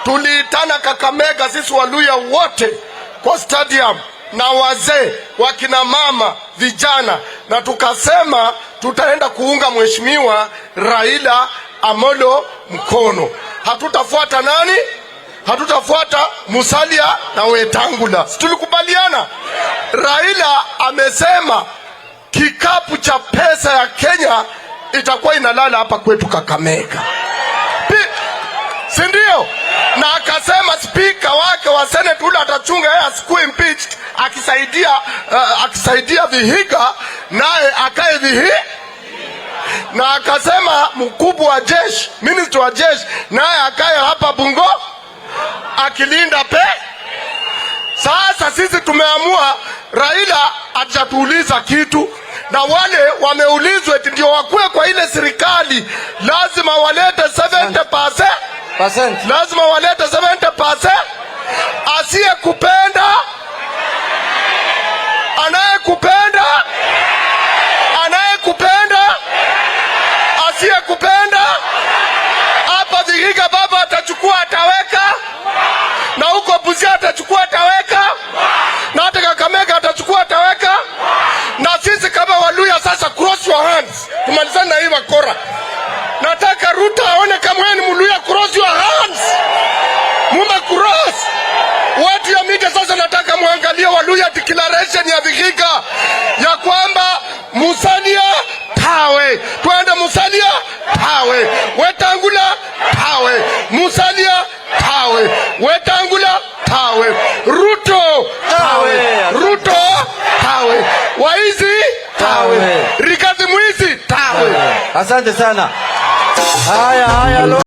tuliitana Kakamega sisi Waluya wote kwa stadium na wazee, wakina mama, vijana, na tukasema tutaenda kuunga mheshimiwa Raila Amolo mkono. Hatutafuata nani? Hatutafuata Musalia na Wetangula. Tulikubaliana. Raila amesema kikapu cha pesa ya Kenya itakuwa inalala hapa kwetu Kakamega, si ndio? Na akasema spika wake wa Senate ule atachunga yeye asikuwe impeached, akisaidia Vihiga naye akae Vihiga. Na akasema mkubwa wa jeshi, minister wa jeshi, naye akae hapa Bungo akilinda pe. Sasa sisi tumeamua Raila atatuuliza kitu, na wale wameulizwa ndio wakuwe kwa ile serikali lazima walete 70%. Lazima walete 70%. Asiyekupenda, asiyekupenda hapa Vihiga baba atachukua ataweka, na huko Busia atachukua ataweka, na hata Kakamega atachukua ataweka. Na sisi kama Waluya sasa, cross your hands, tumalizane na hii wakora. Nataka Ruto aone kama wewe ni Mluya, cross your hands. Mume cross. Watu ya media sasa nataka muangalie Waluya declaration ya Vihiga ya kwamba Musalia pawe. Twende Musalia pawe. Wetangula pawe. Musalia pawe. Wetangula pawe. Ruto pawe. Ruto pawe. Waizi pawe. Rikazi mwizi pawe. Asante sana. Haya.